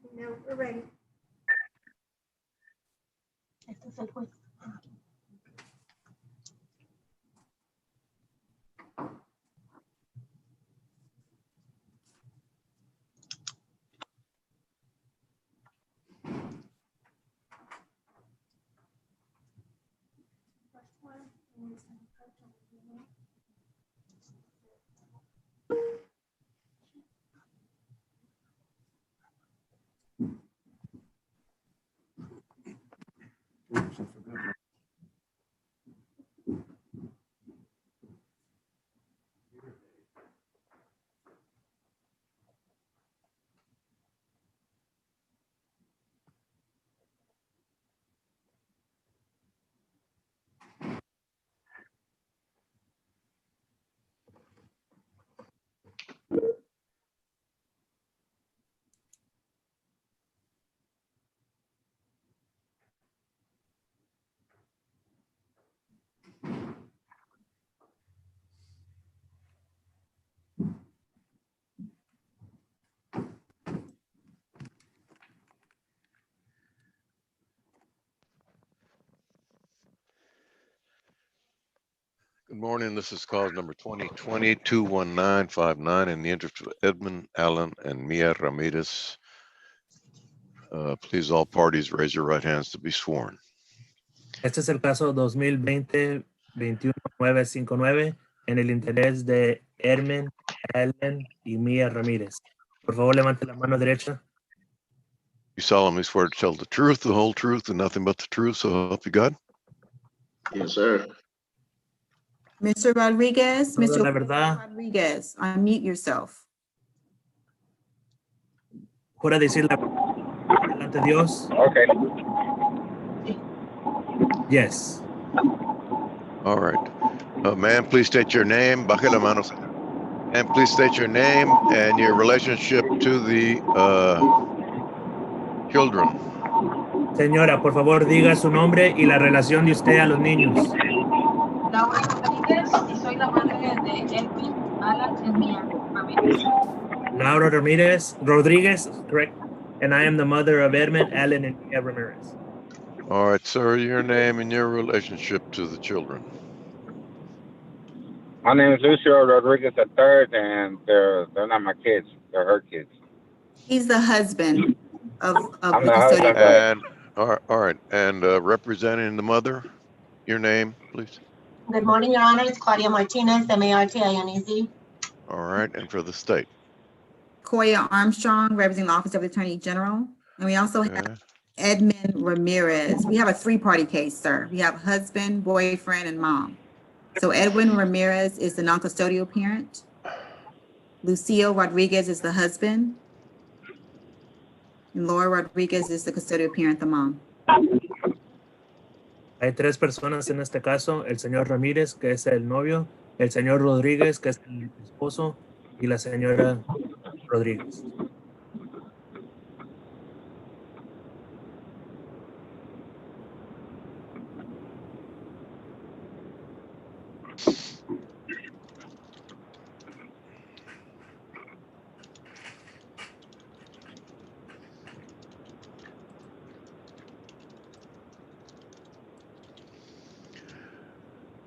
No, we're ready. Este es el juez. Good morning. This is cause number 2020-21959 in the interest of Edmund Allen and Mia Ramirez. Please, all parties raise your right hands to be sworn. Este es el caso 2020-21-959 en el interés de Herman, Allen y Mia Ramírez. Por favor, levante la mano derecha. You solemnly swear to tell the truth, the whole truth, and nothing but the truth, so help you God? Yes, sir. Mr. Rodriguez, Toda Mr. la verdad. Rodriguez, unmute yourself. Jura decir la verdad delante de Dios. Okay. Yes. All right. Ma'am, please state your name. Baje la mano. And please state your name and your relationship to the children. Señora, por favor, diga su nombre y la relación de usted a los niños. Laura Rodríguez y soy la madre de Edwin, Alan y Mia Ramírez. Laura Rodriguez, correct? And I am the mother of Edmund, Allen, and Mia Ramirez. All right, sir, your name and your relationship to the children. My name is Lucio Rodriguez III, and they're not my kids. They're her kids. He's the husband of I'm the the husband. custodian. And all right, and representing the mother, your name, please. Good morning, Your Honor. It's Claudia Martinez, M-A-R-T-I-N-E-Z. All right, and for the state. Koya Armstrong, representing the Office of the Attorney General. And we also have Okay. Edmund Ramirez. We have a three-party case, sir. We have husband, boyfriend, and mom. So Edwin Ramirez is the non-custodial parent. Lucio Rodriguez is the husband. And Laura Rodriguez is the custodial parent, the mom. Hay tres personas en este caso, el señor Ramírez, que es el novio, el señor Rodríguez, que es el esposo, y la señora Rodríguez.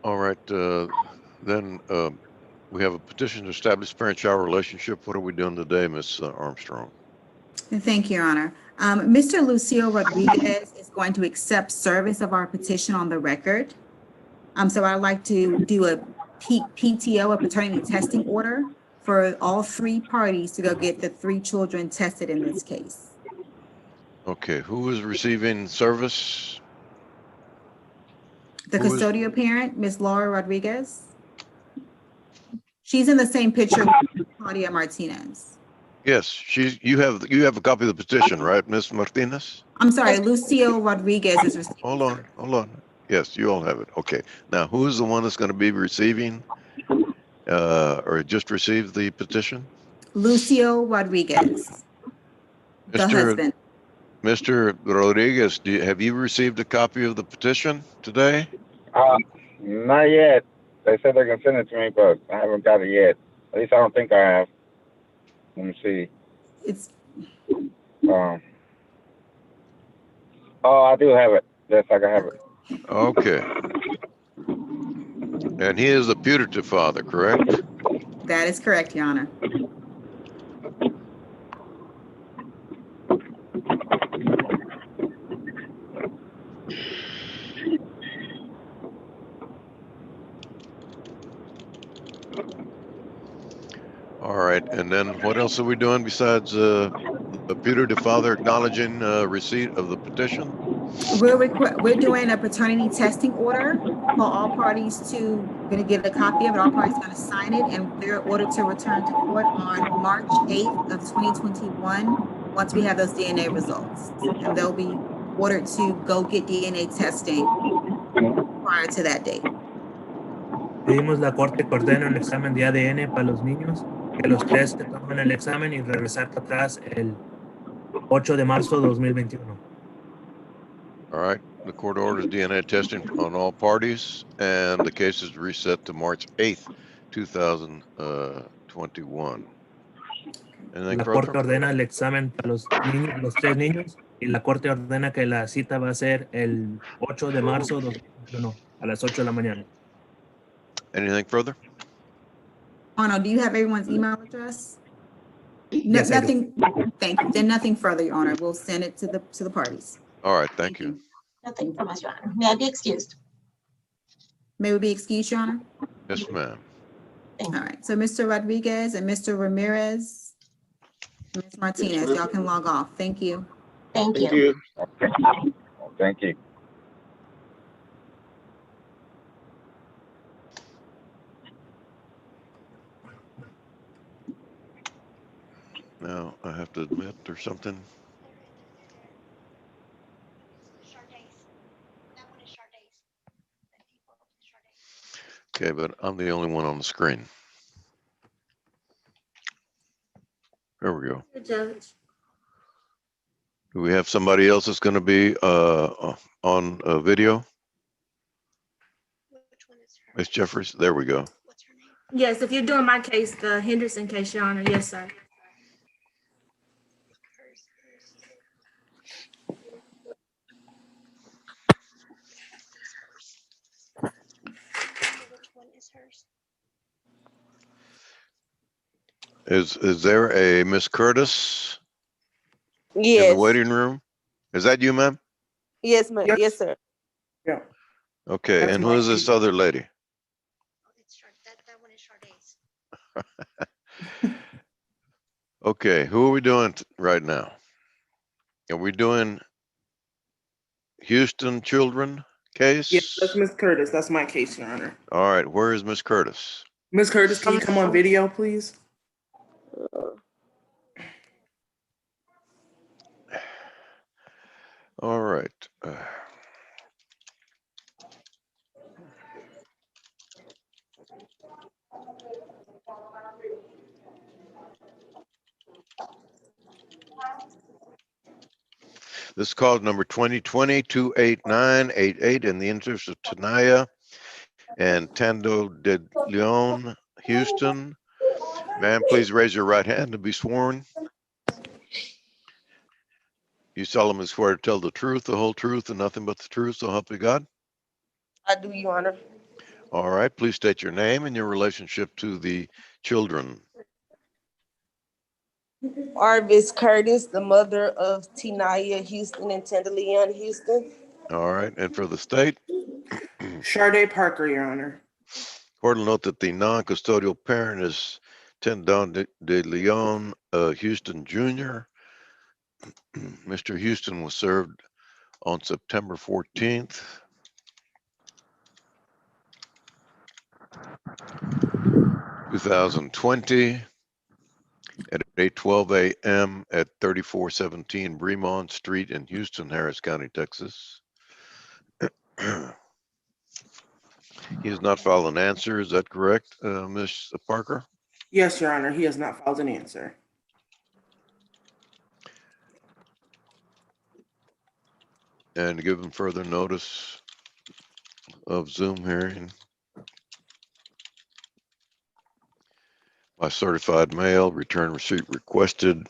All right, then we have a petition to establish parent-child relationship. What are we doing today, Ms. Armstrong? Thank you, Your Honor. Mr. Lucio Rodriguez is going to accept service of our petition on the record. So I'd like to do a PTO, a paternity testing order, for all three parties to go get the three children tested in this case. Okay, who is receiving service? The Who is- custodial parent, Ms. Laura Rodriguez. She's in the same picture with Claudia Martinez. Yes, you have a copy of the petition, right, Ms. Martinez? I'm sorry, Lucio Rodriguez is receiving. Hold on. Yes, you all have it. Okay. Now, who is the one that's going to be receiving or just received the petition? Lucio Rodriguez, the husband. Mr. Rodriguez, have you received a copy of the petition today? Not yet. They said they're gonna send it to me, but I haven't got it yet. At least I don't think I have. Let me see. It's Um, oh, I do have it. Yes, I can have it. Okay. And he is the putative father, correct? That is correct, Your Honor. All right. And then what else are we doing besides the putative father acknowledging receipt of the petition? We're doing a paternity testing order for all parties to, gonna get a copy of it, all parties gonna sign it, and they're ordered to return to court on March 8th of 2021, once we have those DNA results. And they'll be ordered to go get DNA testing prior to that date. Pedimos la corte que ordene un examen de ADN para los niños, que los tres se tomen el examen y regresar para atrás el 8 de marzo de 2021. All right. The court orders DNA testing on all parties, and the case is reset to March 8th, 2021. Anything La corte further? ordena el examen para los niños, los tres niños, y la corte ordena que la cita va a ser el 8 de marzo de 2021 a las 8 de la mañana. Anything further? Arnold, do you have everyone's email address? Yes, I do. Nothing, thank you. Then nothing further, Your Honor. We'll send it to the parties. All right. Thank you. Nothing from us, Your Honor. May I be excused? May we be excused, Your Honor? Yes, ma'am. All right, so Mr. Rodriguez and Mr. Ramirez, Ms. Martinez, y'all can log off. Thank you. Thank you. Okay. Thank you. Now I have to admit there's something. Okay, but I'm the only one on the screen. There we go. Judge. Do we have somebody else that's going to be on video? Which one is her? Ms. Jeffries, there we go. What's her name? Yes, if you're doing my case, the Henderson case, Your Honor, yes, sir. Hers. Which one is hers? Is there a Miss Curtis in the Yes. waiting room? Is that you, ma'am? Yes, ma'am. Yes. Yes, sir. Okay, That's and who my is this other lady? Oh, it's that one is Shardae's. Okay, who are we doing right now? Are we doing Houston children case? Yes, that's Miss Curtis. That's my case, Your Honor. All right, where is Miss Curtis? Miss Curtis, can you come on video, please? All right. This is call number 2020-28988 in the interest of Tanaya and Tando de Leon, Houston. Ma'am, please raise your right hand to be sworn. You solemnly swear to tell the truth, the whole truth, and nothing but the truth, so help you God? I do, Your Honor. All right, please state your name and your relationship to the children. Arvis Curtis, the mother of Tinaya Houston and Tandaleon Houston. All right, and for the state, Shardae Parker, Your Honor. court will note that the non-custodial parent is Tendon de Leon Houston Jr. Mr. Houston was served on September 14th. (2020) at 8:12 a.m. at 3417 Bremont Street in Houston, Harris County, Texas. He has not filed an answer. Is that correct, Ms. Parker? Yes, Your Honor. He has not filed an answer. And to give him further notice of Zoom hearing by certified mail, return receipt requested.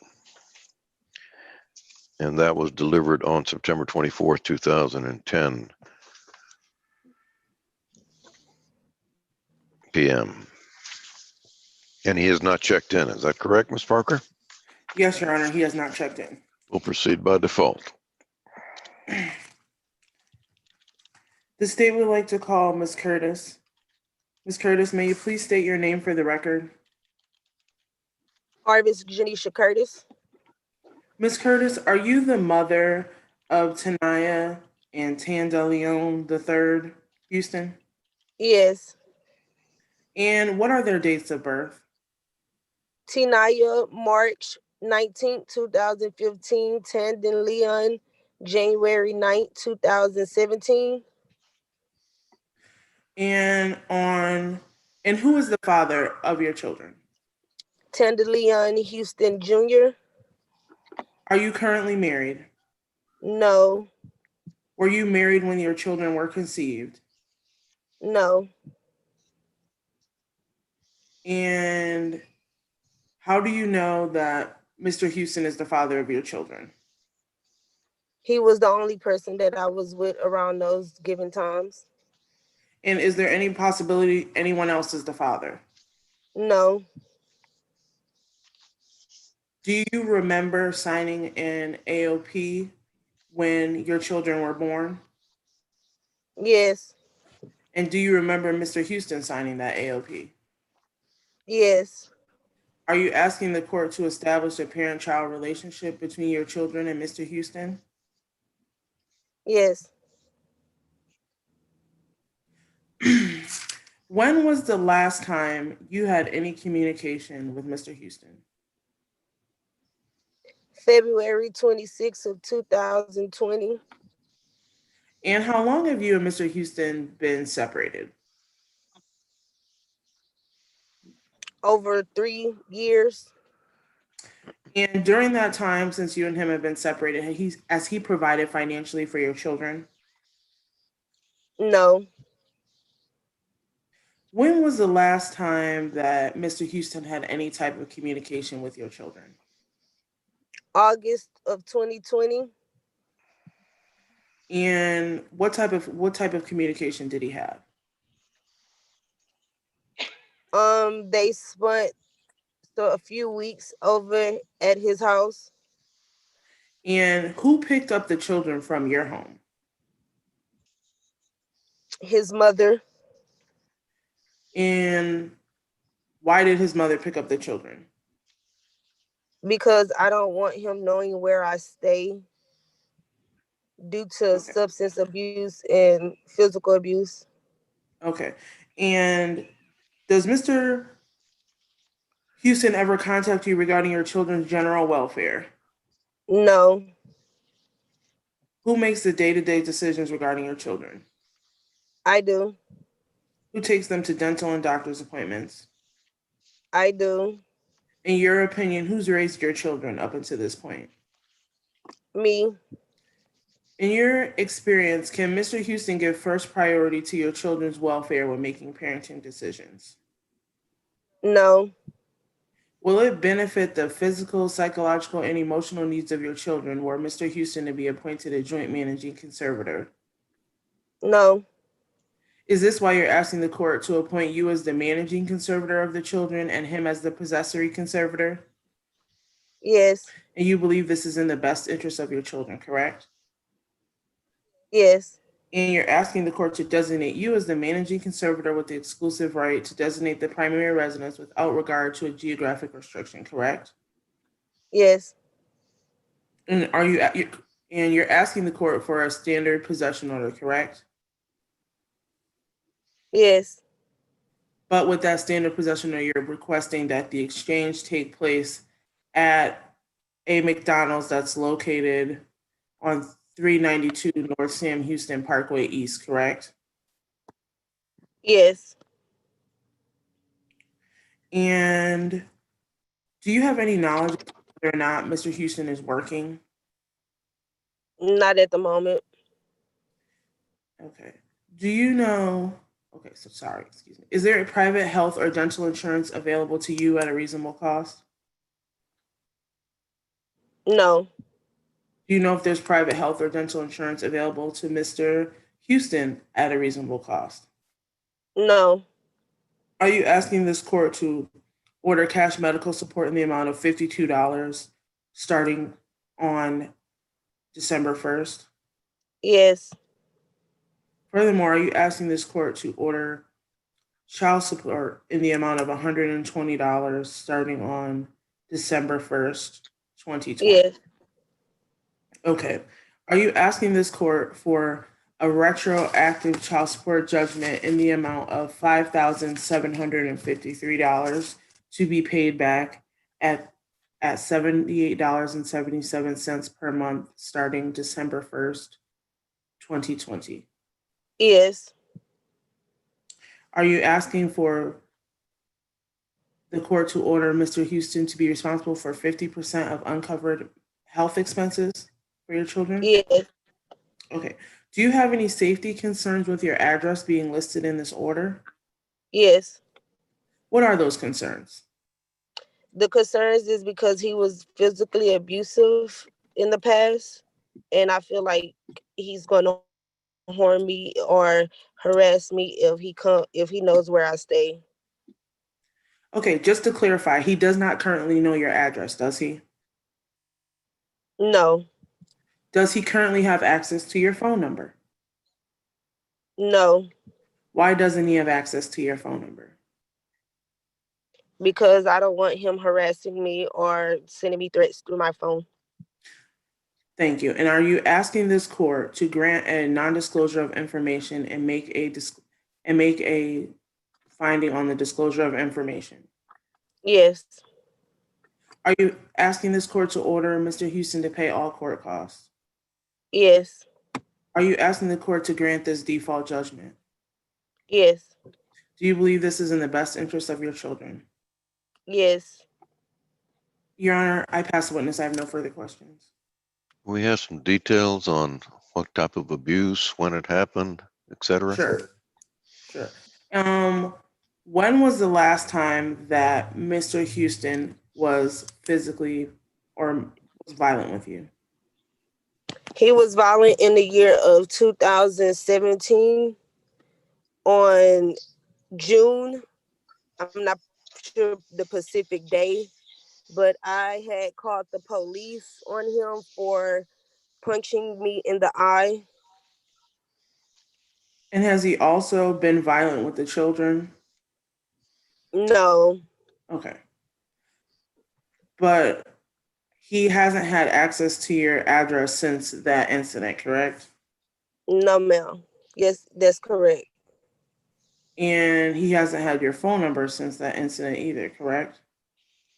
and that was delivered on September 24th, 2010 p.m. And he has not checked in. Is that correct, Ms. Parker? Yes, Your Honor, he has not checked in. We'll proceed by default. The state would like to call Ms. Curtis. Ms. Curtis, may you please state your name for the record? Harvest Janisha Curtis. Ms. Curtis, are you the mother of Tanaya and Tanda Leon III Houston? Yes. And what are their dates of birth? Tinaya, March 19th, 2015. Tandon Leon, January 9th, 2017. And who is the father of your children? Tandon Leon Houston Jr. Are you currently married? No. Were you married when your children were conceived? No. And how do you know that Mr. Houston is the father of your children? He was the only person that I was with around those given times. And is there any possibility anyone else is the father? No. Do you remember signing an AOP when your children were born? Yes. And do you remember Mr. Houston signing that AOP? Yes. Are you asking the court to establish a parent-child relationship between your children and Mr. Houston? Yes. When was the last time you had any communication with Mr. Houston? February 26th of 2020. And how long have you and Mr. Houston been separated? Over 3 years. And during that time, since you and him have been separated, has he provided financially for your children? No. When was the last time that Mr. Houston had any type of communication with your children? August of 2020. And what type of communication did he have? They spent a few weeks over at his house. And who picked up the children from your home? His mother. And why did his mother pick up the children? Because I don't want him knowing where I stay due to Okay. substance abuse and physical abuse. Okay. And does Mr. Houston ever contact you regarding your children's general welfare? No. Who makes the day-to-day decisions regarding your children? I do. Who takes them to dental and doctor's appointments? I do. In your opinion, who's raised your children up until this point? Me. In your experience, can Mr. Houston give first priority to your children's welfare when making parenting decisions? No. Will it benefit the physical, psychological, and emotional needs of your children were Mr. Houston to be appointed a joint managing conservator? No. Is this why you're asking the court to appoint you as the managing conservator of the children and him as the possessory conservator? Yes. And you believe this is in the best interest of your children, correct? Yes. And you're asking the court to designate you as the managing conservator with the exclusive right to designate the primary residence without regard to a geographic restriction, correct? Yes. And you're asking the court for a standard possession order, correct? Yes. But with that standard possession order, you're requesting that the exchange take place at a McDonald's that's located on 392 North Sam Houston Parkway East, correct? Yes. And do you have any knowledge of whether or not Mr. Houston is working? Not at the moment. Okay. Do you know? Okay, so sorry, excuse me. Is there a private health or dental insurance available to you at a reasonable cost? No. Do you know if there's private health or dental insurance available to Mr. Houston at a reasonable cost? No. Are you asking this court to order cash medical support in the amount of $52 starting on December 1st? Yes. Furthermore, are you asking this court to order child support in the amount of $120 starting on December 1st, 2020? Yes. Okay. Are you asking this court for a retroactive child support judgment in the amount of $5,753 to be paid back at $78.77 per month starting December 1st, 2020? Yes. Are you asking for the court to order Mr. Houston to be responsible for 50% of uncovered health expenses for your children? Yes. Okay. Do you have any safety concerns with your address being listed in this order? Yes. What are those concerns? The concerns is because he was physically abusive in the past, and I feel like he's going to harm me or harass me if he knows where I stay. Okay, just to clarify, he does not currently know your address, does he? No. Does he currently have access to your phone number? No. Why doesn't he have access to your phone number? Because I don't want him harassing me or sending me threats through my phone. Thank you. And are you asking this court to grant a non-disclosure of information and make a finding on the disclosure of information? Yes. Are you asking this court to order Mr. Houston to pay all court costs? Yes. Are you asking the court to grant this default judgment? Yes. Do you believe this is in the best interest of your children? Yes. Your Honor, I pass the witness. I have no further questions. We have some details on what type of abuse, when it happened, etc. Sure. When was the last time that Mr. Houston was physically or was violent with you? He was violent in the year of 2017 on June. I'm not sure the specific day, but I had called the police on him for punching me in the eye. And has he also been violent with the children? No. Okay. But he hasn't had access to your address since that incident, correct? No, ma'am. Yes, that's correct. And he hasn't had your phone number since that incident either, correct?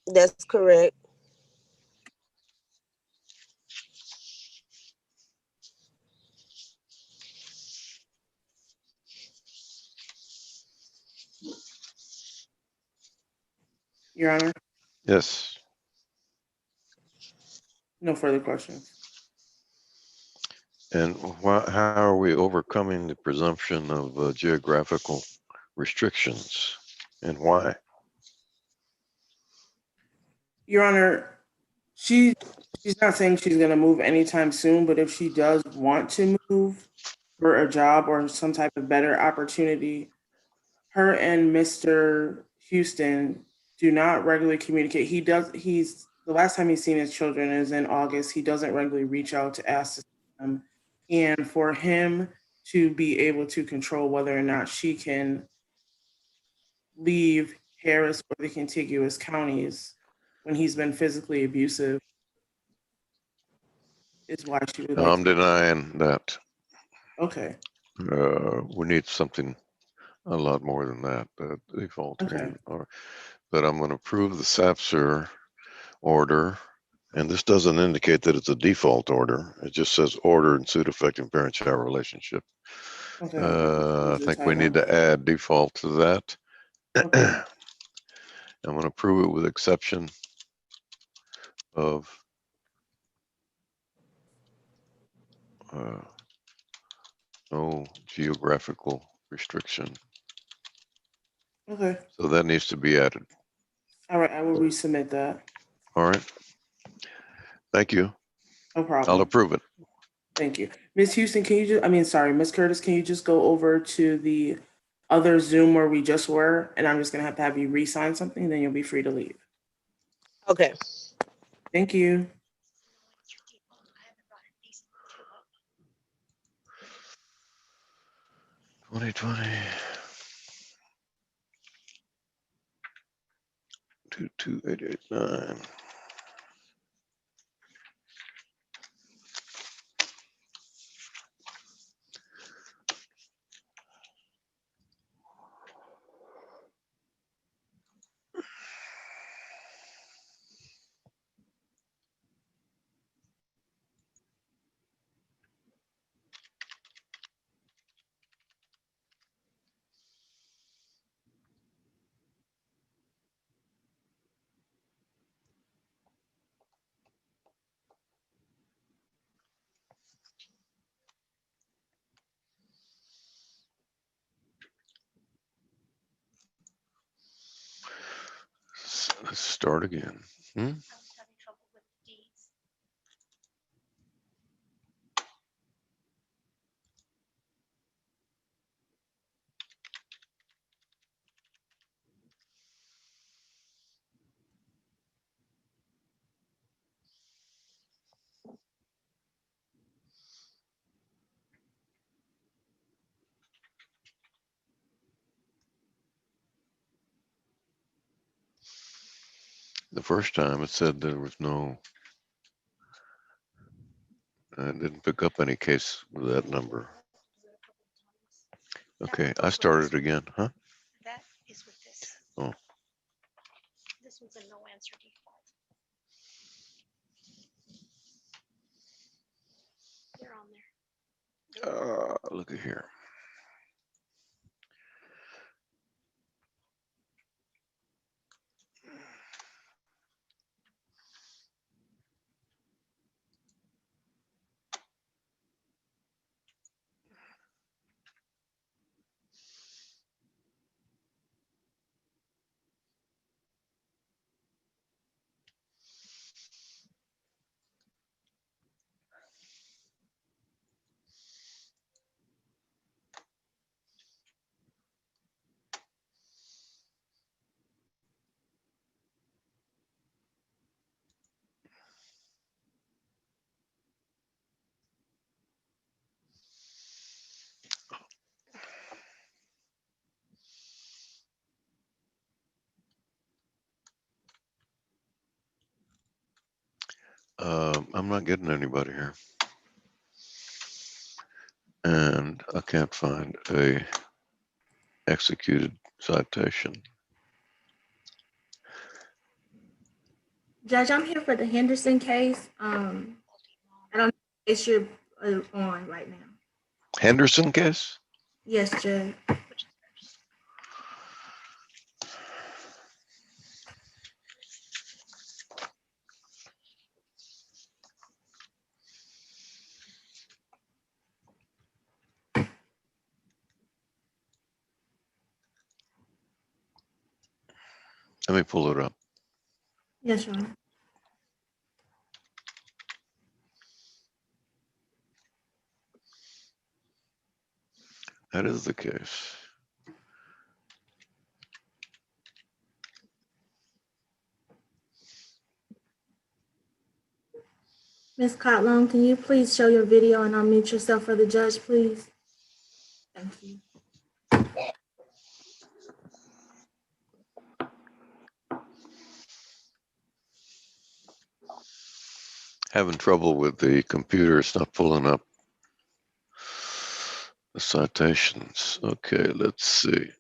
That's correct. Your Honor, Yes. no further questions. And how are we overcoming the presumption of geographical restrictions, and why? Your Honor, she's not saying she's going to move anytime soon, but if she does want to move for a job or some type of better opportunity, her and Mr. Houston do not regularly communicate. He's the last time he's seen his children is in August. He doesn't regularly reach out to ask to see them. And for him to be able to control whether or not she can leave Harris or the contiguous counties when he's been physically abusive is why she would No, like I'm denying that. Okay. We need something a lot more than that. Default Okay. hearing order. But I'm going to approve the SAPSER order. And this doesn't indicate that it's a default order. It just says order in suit affecting parent-child relationship. Okay. I think we need to add default to that. Okay. I'm going to approve it with exception of no geographical restriction. Okay. So that needs to be added. All right. I will resubmit that. All right. Thank you. No I'll problem. approve it. Thank you. Ms. Houston, Ms. Curtis, can you just go over to the other Zoom where we just were? And I'm just gonna have you re-sign something, then you'll be free to leave. Okay. Thank you. 2020. 22889. Let's start again. I was having trouble with deeds. The first time it said there was no, I didn't pick up any case with that number. Okay, I started again, huh? That is with this. Oh. This one's a no answer default. They're on there. Look at here. I'm not getting anybody here. And I can't find a executed citation. Judge, I'm here for the Henderson case. I don't know if you're on right now. Henderson case? Yes, Judge. Let me pull it up. Yes, Your Honor. That is the case. Ms. Cotlone, can you please show your video and unmute yourself for the judge, please? Thank you. Having trouble with the computer. It's not pulling up the citations. Okay, let's see.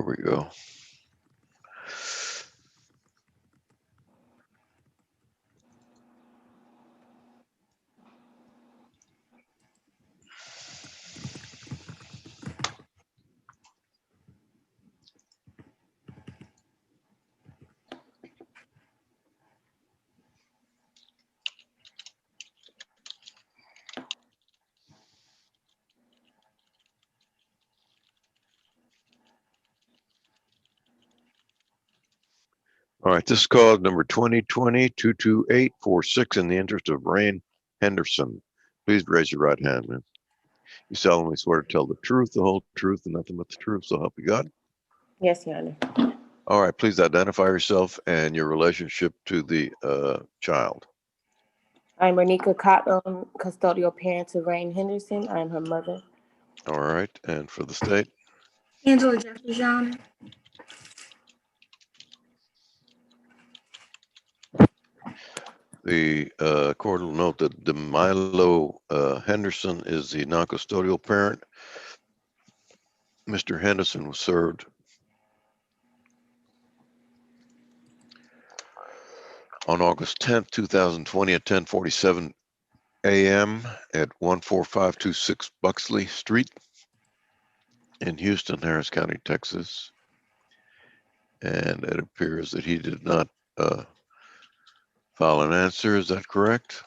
we go. All right, this is cause number 2020-22846 in the interest of Rain Henderson. Please raise your right hand, man. You solemnly swear to tell the truth, the whole truth, and nothing but the truth, so help you God. Yes, Your Honor. All right, please identify yourself and your relationship to the child. I'm Renika Cotton, custodial parent to Rain Henderson. I'm her mother. All right, and for the state? Angela Jeffries, Your Honor. The court will note that DeMilo Henderson is the non-custodial parent. Mr. Henderson was served on August 10th, 2020 at 10:47 a.m. at 14526 Buxley Street in Houston, Harris County, Texas. And it appears that he did not file an answer. Is that correct?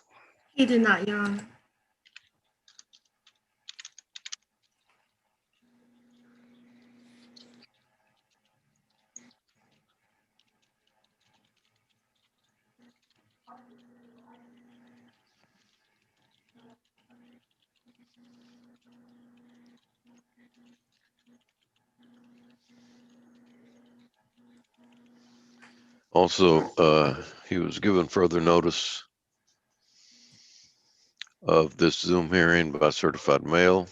He did not, Your Honor. Also, he was given further notice of this Zoom hearing by certified mail.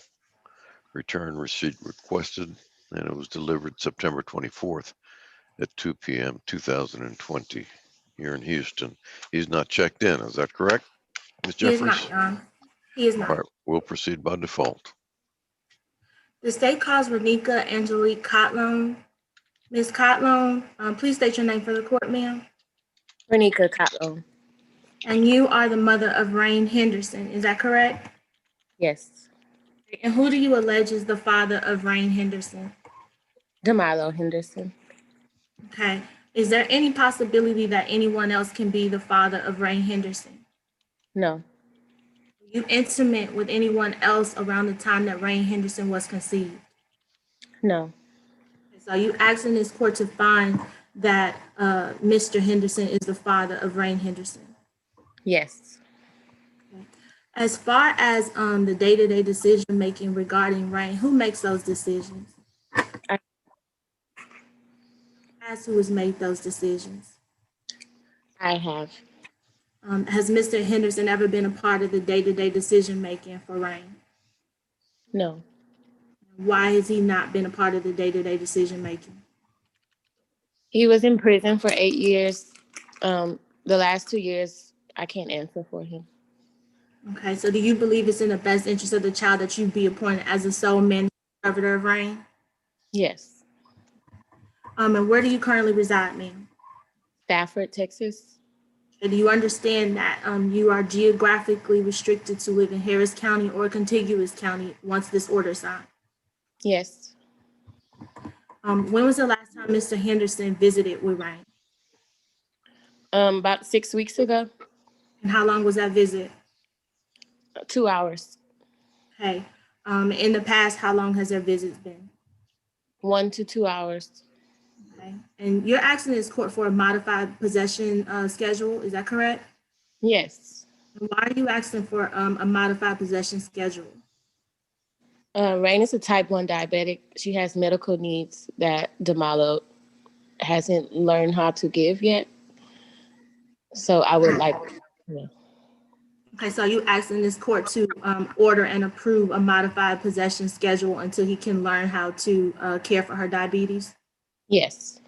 Return receipt requested, and it was delivered September 24th at 2 p.m. 2020 here in Houston. He's not checked in. Is that correct, Ms. He is Jeffries? not, Your Honor. He is All not. right, we'll proceed by default. The state calls Renika Angelique Cotlone. Ms. Cotlone, please state your name for the court, ma'am. Renika Cotton. And you are the mother of Rain Henderson, is that correct? Yes. And who do you allege is the father of Rain Henderson? DeMilo Henderson. Okay. Is there any possibility that anyone else can be the father of Rain Henderson? No. Were you intimate with anyone else around the time that Rain Henderson was conceived? No. So are you asking this court to find that Mr. Henderson is the father of Rain Henderson? Yes. As far as the day-to-day decision making regarding Rain, who makes those decisions? I- As who has made those decisions? I have. Has Mr. Henderson ever been a part of the day-to-day decision making for Rain? No. Why has he not been a part of the day-to-day decision making? He was in prison for 8 years. The last 2 years, I can't answer for him. Okay, so do you believe it's in the best interest of the child that you be appointed as the sole man arbiter of Rain? Yes. And where do you currently reside, ma'am? Stafford, Texas. And do you understand that you are geographically restricted to live in Harris County or contiguous county once this order is signed? Yes. When was the last time Mr. Henderson visited with Rain? About 6 weeks ago. And how long was that visit? 2 hours. Okay. In the past, how long has their visits been? 1 to 2 hours. Okay. And you're asking this court for a modified possession schedule, is that correct? Yes. And why are you asking for a modified possession schedule? Rain is a type 1 diabetic. She has medical needs that DeMilo hasn't learned how to give yet. So I would like, yeah. Okay, so you asking this court to order and approve a modified possession schedule until he can learn how to care for her diabetes? Yes.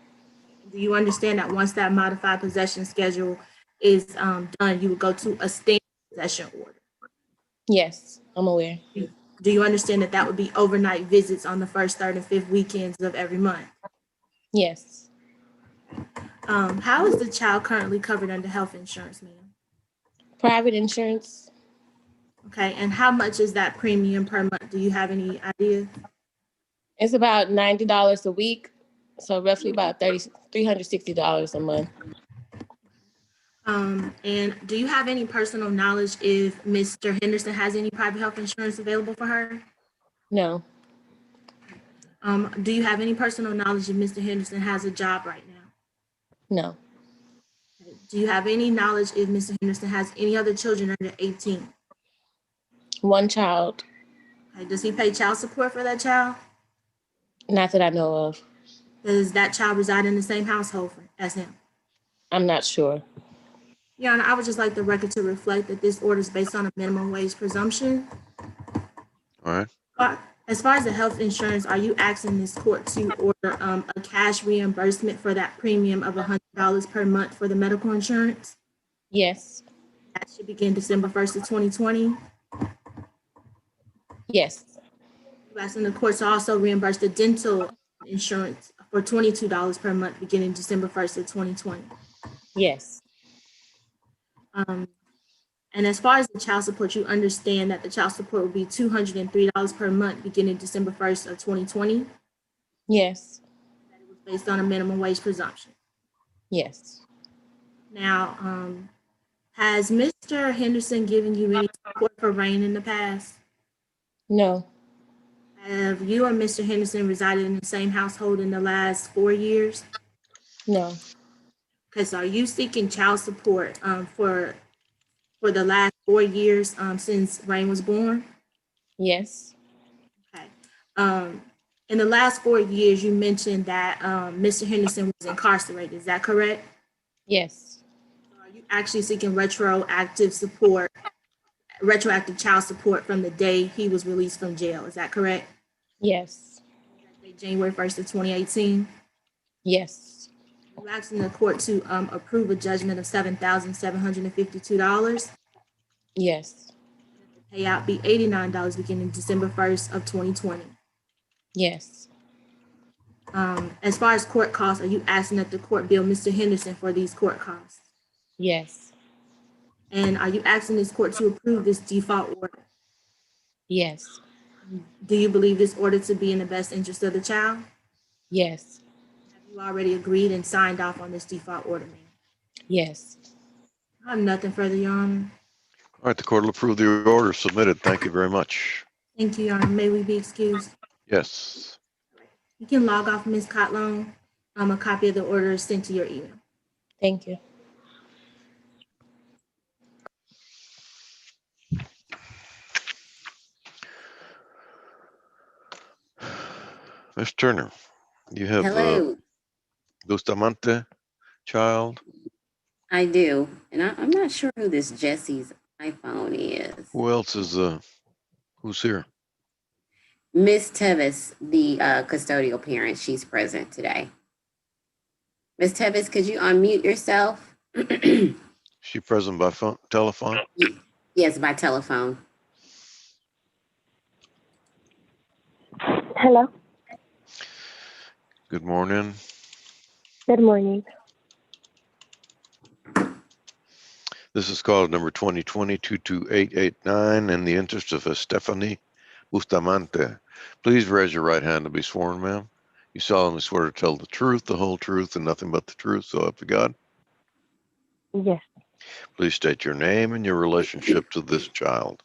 Do you understand that once that modified possession schedule is done, you would go to a standing possession order? Yes, I'm aware. Do you understand that that would be overnight visits on the first, third, and fifth weekends of every month? Yes. How is the child currently covered under health insurance, ma'am? Private insurance. Okay, and how much is that premium per month? Do you have any idea? It's about $90 a week, so roughly about $360 a month. And do you have any personal knowledge if Mr. Henderson has any private health insurance available for her? No. Do you have any personal knowledge if Mr. Henderson has a job right now? No. Do you have any knowledge if Mr. Henderson has any other children under 18? One child. Okay, does he pay child support for that child? Not that I know of. Does that child reside in the same household as him? I'm not sure. Your Honor, I would just like the record to reflect that this order is based on a minimum wage presumption. All right. As far as the health insurance, are you asking this court to order a cash reimbursement for that premium of $100 per month for the medical insurance? Yes. That should begin December 1st of 2020. Yes. You're asking the court to also reimburse the dental insurance for $22 per month beginning December 1st of 2020. Yes. And as far as the child support, you understand that the child support will be $203 per month beginning December 1st of 2020. Yes. That it was based on a minimum wage presumption. Yes. Now, has Mr. Henderson given you any support for RAIN in the past? No. Have you or Mr. Henderson resided in the same household in the last 4 years? No. Okay, so are you seeking child support for the last 4 years since RAIN was born? Yes. Okay. In the last 4 years, you mentioned that Mr. Henderson was incarcerated. Is that correct? Yes. Are you actually seeking retroactive child support from the day he was released from jail? Is that correct? Yes. January 1st of 2018? Yes. You're asking the court to approve a judgment of $7,752. Yes. The payout be $89 beginning December 1st of 2020. Yes. As far as court costs, are you asking that the court bill Mr. Henderson for these court costs? Yes. And are you asking this court to approve this default order? Yes. Do you believe this order to be in the best interest of the child? Yes. Have you already agreed and signed off on this default order, ma'am? Yes. I have nothing further, Your Honor. All right, the court will approve the order submitted. Thank you very much. Thank you, Your Honor. May we be excused? Yes. You can log off, Ms. Cotlone. A copy of the order is sent to your email. Thank you. Ms. Turner, you have Hello, Bustamante child. I do. And I'm not sure who this Jesse's iPhone is. Who else is who's here? Miss Tevis, the custodial parent, she's present today. Miss Tevis, could you unmute yourself? She present by phone, telephone? Yes, by telephone. Hello. Good morning. Good morning. This is call number 2020-22889 in the interest of Stephanie Bustamante. Please raise your right hand to be sworn, ma'am. You solemnly swear to tell the truth, the whole truth, and nothing but the truth, so help you God? Yes. Please state your name and your relationship to this child.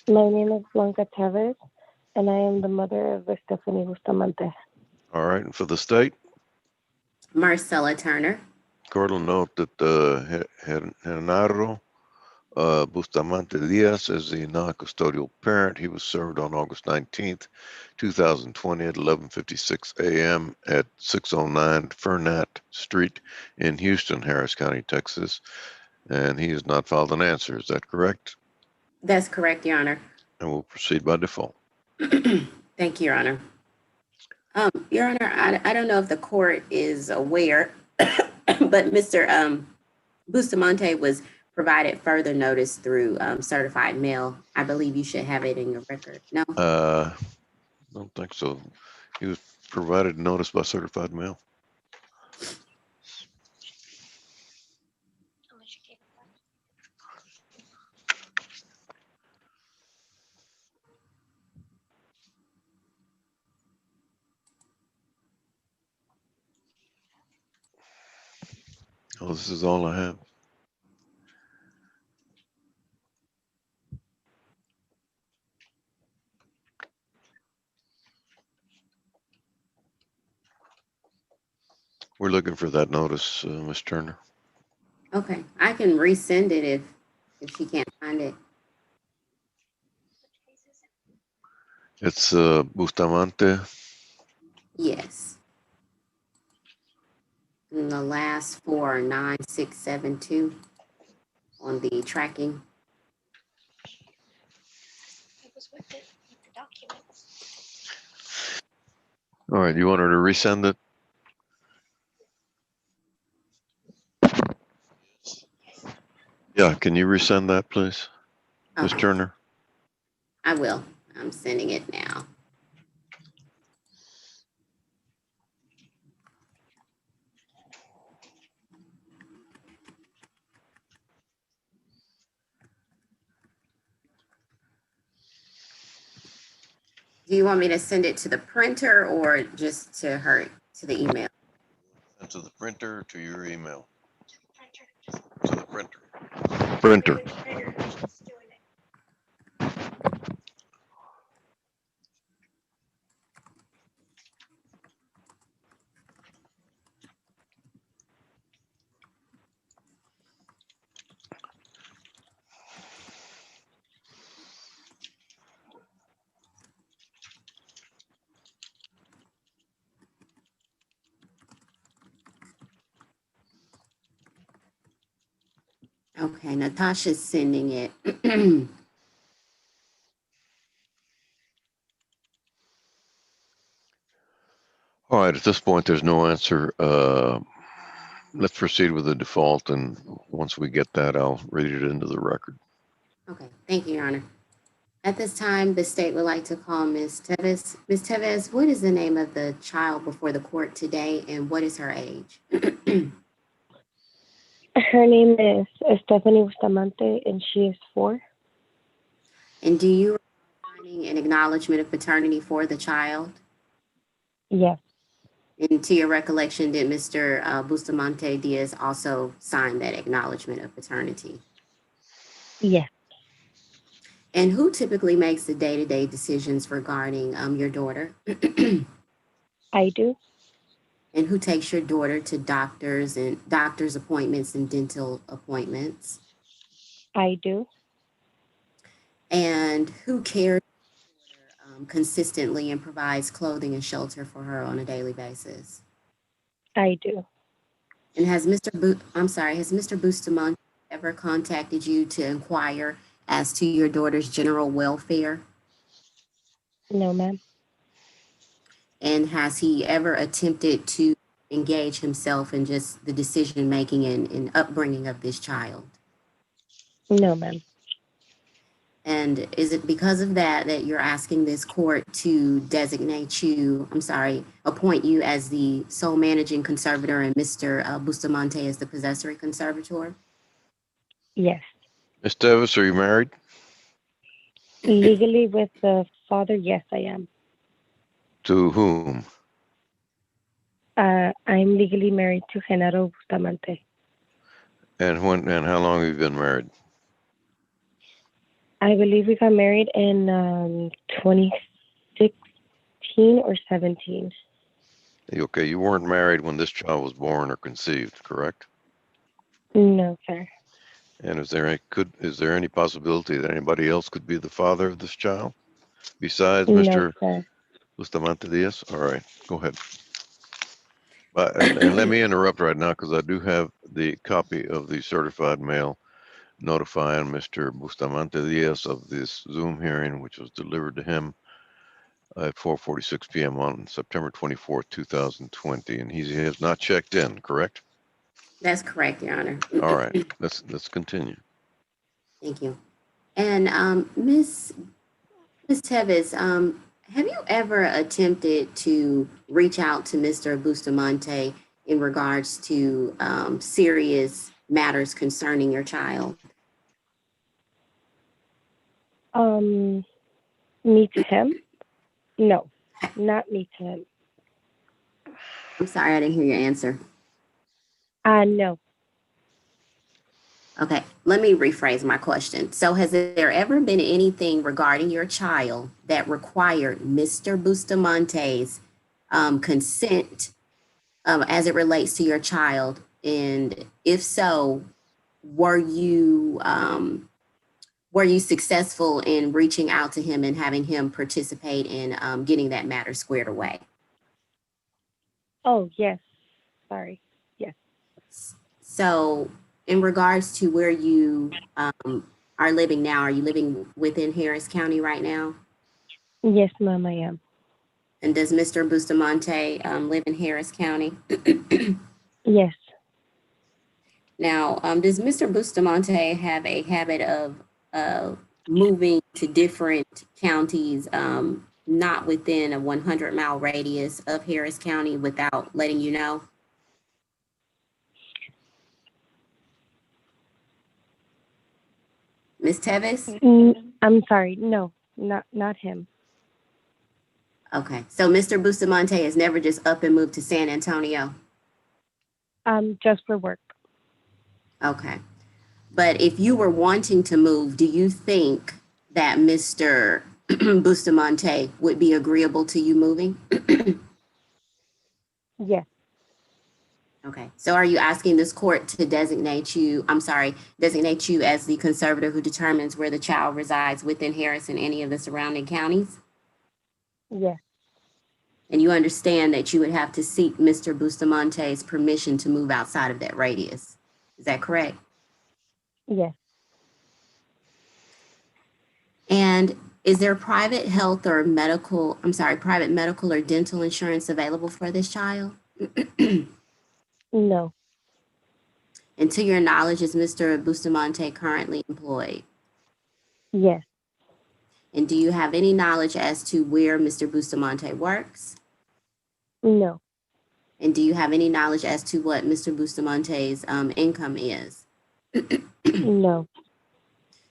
My name is Blanca Chavez, and I am the mother of Stephanie Bustamante. All right, and for the state? Marcella Turner. Court will note that Genaro Bustamante Diaz is the non-custodial parent. He was served on August 19th, 2020 at 11:56 a.m. at 609 Fernat Street in Houston, Harris County, Texas. And he has not filed an answer. Is that correct? That's correct, Your Honor. And we'll proceed by default. Thank you, Your Honor. Your Honor, I don't know if the court is aware, but Mr. Bustamante was provided further notice through certified mail. I believe you should have it in your record. No? Don't think so. He was provided notice by certified mail. Unless you gave it back. Oh, this is all I have. We're looking for that notice, Ms. Turner. Okay, I can resend it if she can't find it. Which case is it? It's Bustamante. Yes. And the last four are 9672 on the tracking. It was with it, with the documents. All right, you want her to resend it? Yeah, can you resend that, please, Ms. Okay, Turner? I will. I'm sending it now. Do you want me to send it to the printer or just to her, to the email? And to the printer, to your email, Printer. to the printer. Printer. Printer. It's doing it. Okay, Natasha's sending it. All right, at this point, there's no answer. Let's proceed with the default, and once we get that, I'll read it into the record. Okay, thank you, Your Honor. At this time, the state would like to call Ms. Teves. Ms. Teves, what is the name of the child before the court today, and what is her age? Her name is Stephanie Bustamante, and she is 4. And do you recall signing an acknowledgement of paternity for the child? Yes, And to your recollection, did Mr. Bustamante Diaz also sign that acknowledgement of paternity? yes, And who typically makes the day-to-day decisions regarding your daughter? I do. And who takes your daughter to doctors appointments and dental appointments? I do. And who cares for your daughter consistently and provides clothing and shelter for her on a daily basis? I do. And has Mr. Bustamante ever contacted you to inquire as to your daughter's general welfare? No, ma'am. And has he ever attempted to engage himself in just the decision making and upbringing of this child? No, ma'am. And is it because of that that you're asking this court to appoint you as the sole managing conservator and Mr. Bustamante as the possessory conservator? Yes. Ms. Davis, are you married? Legally with the father, yes, I am. To whom? I'm legally married to Genaro Bustamante. And when and how long have you been married? I believe we got married in 2016 or 17. Okay, you weren't married when this child was born or conceived, correct? No, sir. And is there any possibility that anybody else could be the father of this child besides No, Mr. sir. Bustamante Diaz? All right, go ahead. And let me interrupt right now because I do have the copy of the certified mail notifying Mr. Bustamante Diaz of this Zoom hearing, which was delivered to him at 4:46 p.m. on September 24th, 2020, and he has not checked in, correct? That's correct, Your Honor. All right, let's continue. Thank you. And Ms. Teves, Have you ever attempted to reach out to Mr. Bustamante in regards to serious matters concerning your child? Meet him? No, not meet him. I'm sorry, I didn't hear your answer. No. Okay, let me rephrase my question. So has there ever been anything regarding your child that required Mr. Bustamante's consent as it relates to your child? And if so, were you successful in reaching out to him and having him participate in getting that matter squared away? Oh, yes. Sorry. Yes. So in regards to where you are living now, are you living within Harris County right now? Yes, ma'am, I am. And does Mr. Bustamante live in Harris County? Yes. Now, does Mr. Bustamante have a habit of moving to different counties, not within a 100-mile radius of Harris County without letting you know? Ms. Tevis? I'm sorry. No, not him. Okay, so Mr. Bustamante has never just up and moved to San Antonio? Just for work. Okay. But if you were wanting to move, do you think that Mr. Bustamante would be agreeable to you moving? Yes. Okay. So are you asking this court to designate you as the conservator who determines where the child resides within Harris and any of the surrounding counties? Yes. And you understand that you would have to seek Mr. Bustamante's permission to move outside of that radius. Is that correct? Yes. And is there private medical or dental insurance available for this child? No. And to your knowledge, is Mr. Bustamante currently employed? Yes. And do you have any knowledge as to where Mr. Bustamante works? No. And do you have any knowledge as to what Mr. Bustamante's income is? No.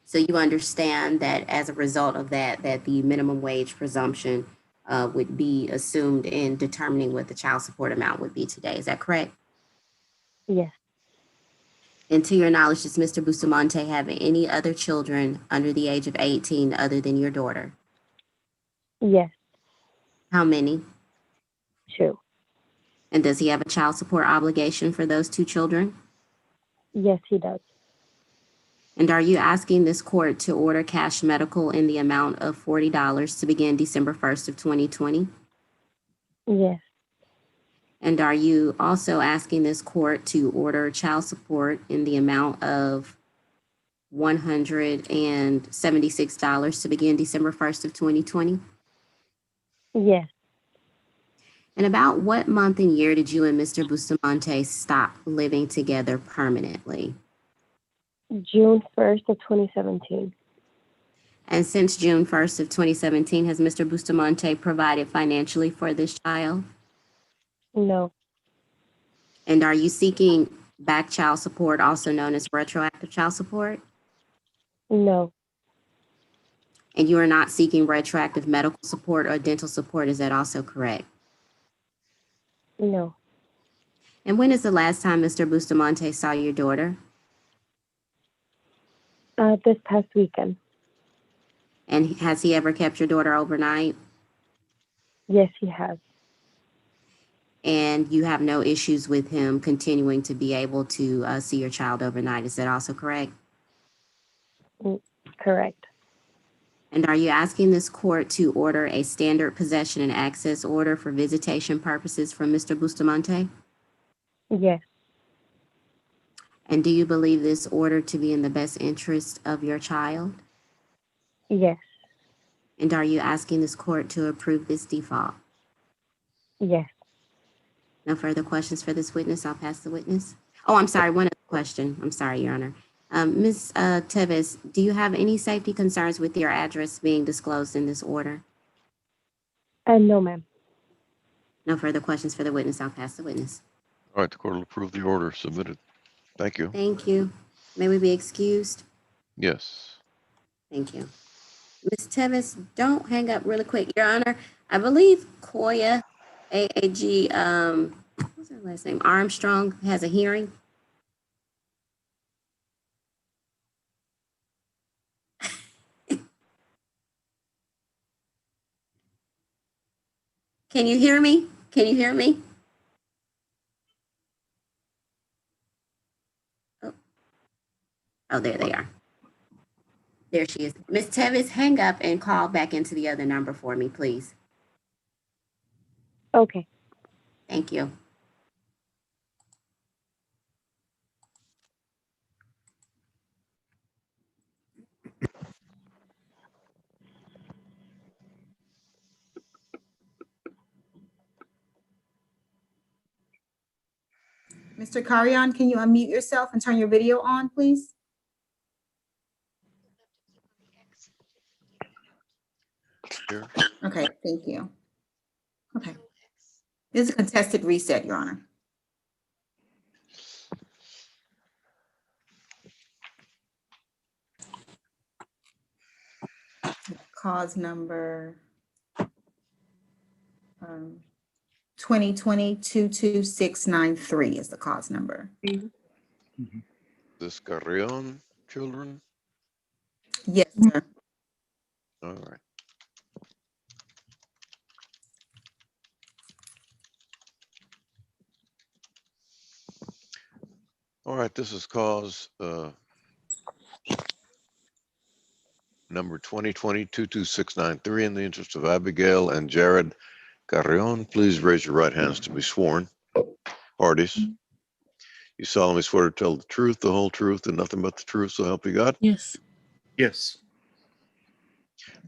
So you understand that as a result of that the minimum wage presumption would be assumed in determining what the child support amount would be today. Is that correct? Yes. And to your knowledge, does Mr. Bustamante have any other children under the age of 18 other than your daughter? Yes. How many? 2. And does he have a child support obligation for those 2 children? Yes, he does. And are you asking this court to order cash medical in the amount of $40 to begin December 1st of 2020? Yes. And are you also asking this court to order child support in the amount of $176 to begin December 1st of 2020? Yes. And about what month and year did you and Mr. Bustamante stop living together permanently? June 1st of 2017. And since June 1st of 2017, has Mr. Bustamante provided financially for this child? No. And are you seeking back child support, also known as retroactive child support? No. And you are not seeking retroactive medical support or dental support, is that also correct? No. And when is the last time Mr. Bustamante saw your daughter? This past weekend. And has he ever kept your daughter overnight? Yes, he has. And you have no issues with him continuing to be able to see your child overnight, is that also correct? Correct. And are you asking this court to order a standard possession and access order for visitation purposes from Mr. Bustamante? Yes. And do you believe this order to be in the best interest of your child? Yes. And are you asking this court to approve this default? Yes. No further questions for this witness. I'll pass the witness. Oh, I'm sorry. One other question. I'm sorry, Your Honor. Ms. Tevis, do you have any safety concerns with your address being disclosed in this order? No, ma'am. No further questions for the witness. I'll pass the witness. All right, the court will approve the order submitted. Thank you. Thank you. May we be excused? Yes. Thank you. Ms. Tevis, don't hang up really quick. Your Honor, I believe Koya, AAG, what's her last name? Armstrong has a hearing. Can you hear me? Can you hear me? Oh, there they are. There she is. Ms. Tevis, hang up and call back into the other number for me, please. Okay. Thank you. Mr. Carrion, can you unmute yourself and turn your video on, please? Here. Okay, thank you. Okay. This is a contested reset, Your Honor. Cause number 2020-22693 is the cause number. This Carrion children? Yes, sir. All right. All right, this is cause number 2020-22693 in the interest of Abigail and Jared Carrion. Please raise your right hands to be sworn. Parties, you solemnly swear to tell the truth, the whole truth, and nothing but the truth, so help you God? Yes. Yes.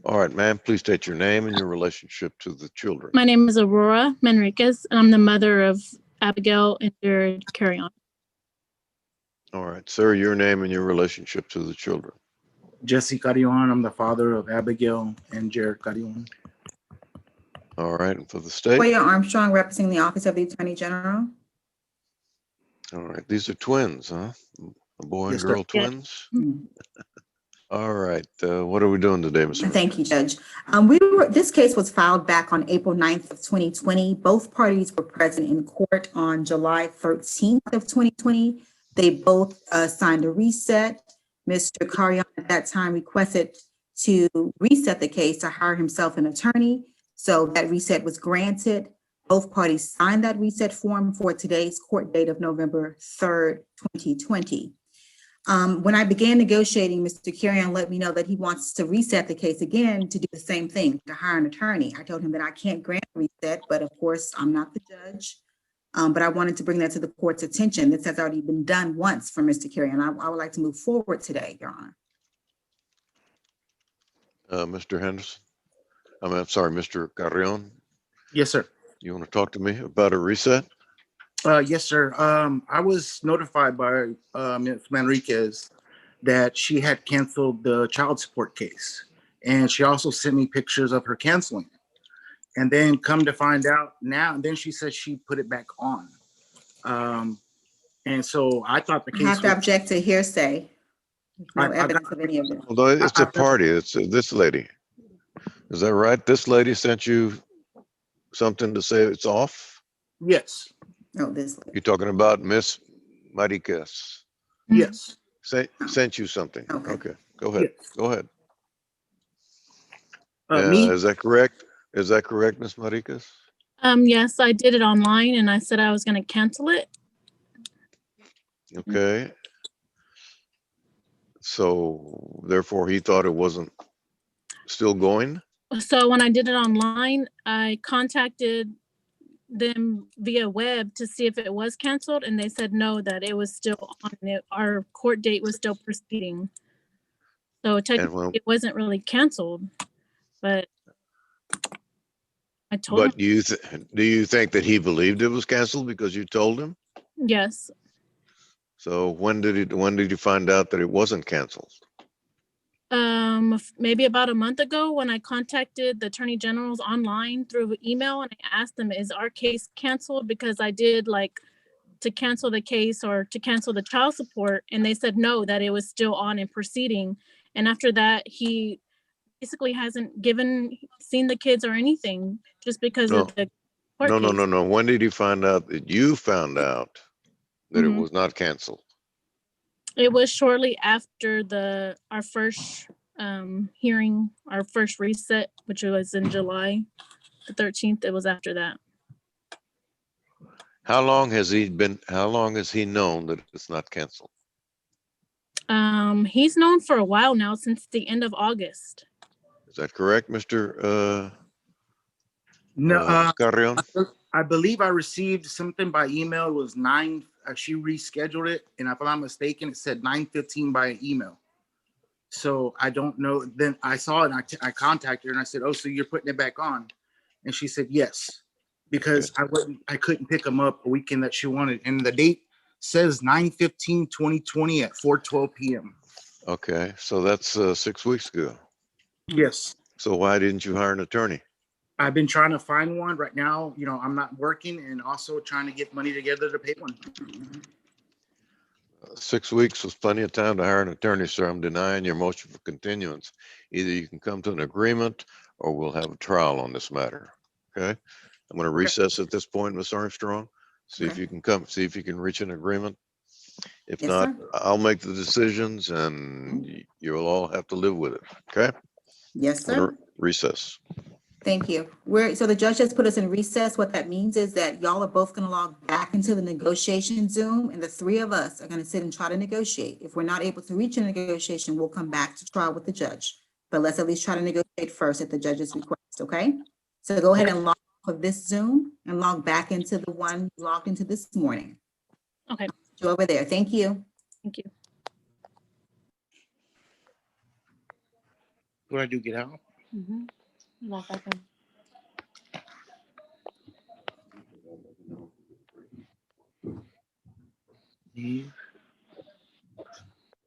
All right, ma'am, please state your name and your relationship to the children. My name is Aurora Manriquez, and I'm the mother of Abigail and Jared Carrion. All right, sir, your name and your relationship to the children. Jesse Carrion. I'm the father of Abigail and Jared Carrion. All right, and for the state? Koya Armstrong, representing the Office of the Attorney General. All right, these are twins, huh? A boy and Yes, sir. girl twins? All right, what are we doing today, Ms. Smith? Thank you, Judge. This case was filed back on April 9th of 2020. Both parties were present in court on July 13th of 2020. They both signed a reset. Mr. Carrion at that time requested to reset the case to hire himself an attorney. So that reset was granted. Both parties signed that reset form for today's court date of November 3rd, 2020. When I began negotiating, Mr. Carrion let me know that he wants to reset the case again to do the same thing, to hire an attorney. I told him that I can't grant a reset, but of course, I'm not the judge. But I wanted to bring that to the court's attention. This has already been done once for Mr. Carrion. I would like to move forward today, Your Honor. Mr. Henderson? I'm sorry, Mr. Carrion? Yes, sir. You want to talk to me about a reset? Yes, sir. I was notified by Ms. Manriquez that she had canceled the child support case. And she also sent me pictures of her canceling it. And then come to find out now, and then she said she put it back on. And so I thought the I case have to object to hearsay. No evidence of any of this. Although it's a party, it's this lady. Is that right? This lady sent you something to say it's off? Yes. No, this lady. You're talking about Miss Mariquez. Yes. Sent you something. Okay, go ahead. Yes. Go ahead. Me? Is that correct? Is that correct, Miss Mariquez? Yes, I did it online and I said I was going to cancel it. Okay. So therefore he thought it wasn't still going? So when I did it online, I contacted them via web to see if it was canceled, and they said no, that it was still on. Our court date was still proceeding. So technically it wasn't really canceled, but I told him. But do you think that he believed it was canceled because you told him? Yes. So when did you find out that it wasn't canceled? Maybe about a month ago when I contacted the attorney generals online through email and I asked them, is our case canceled? Because I did like to cancel the case or to cancel the child support. And they said no, that it was still on and proceeding. And after that, he basically hasn't seen the kids or anything just because No, of the court no, no, case. no, no. When did he find out that you found out that it Mhm. was not canceled? It was shortly after our first hearing, our first reset, which was in July the 13th. It was after that. How long has he known that it's not canceled? He's known for a while now, since the end of August. Is that correct, Mr. No, Carrion? I believe I received something by email. It was 9. She rescheduled it, and if I'm not mistaken, it said 9:15 by email. So I don't know. Then I saw it, and I contacted her, and I said, "Oh, so you're putting it back on?" And she said, "Yes," because I couldn't pick them up a weekend that she wanted, and the date says 9/15/2020 at 4:12 p.m. Okay, so that's 6 weeks ago. Yes. So why didn't you hire an attorney? I've been trying to find one right now. You know, I'm not working, and also trying to get money together to pay one. 6 weeks was plenty of time to hire an attorney, sir. I'm denying your motion for continuance. Either you can come to an agreement or we'll have a trial on this matter. Okay? I'm going to recess at this point, Ms. Armstrong. See if you can reach an agreement. If Yes, not, sir. I'll make the decisions and you'll all have to live with it. Okay? Yes, I'm gonna sir. recess. Thank you. So the judge has put us in recess. What that means is that y'all are both going to log back into the negotiation Zoom, and the three of us are going to sit and try to negotiate. If we're not able to reach a negotiation, we'll come back to trial with the judge. But let's at least try to negotiate first at the judge's request, okay? So go ahead and log off of this Zoom and log back into the one you logged into this morning. Okay. You over there. Thank you. Thank you. What do I do? Get out? Log back in. Leave.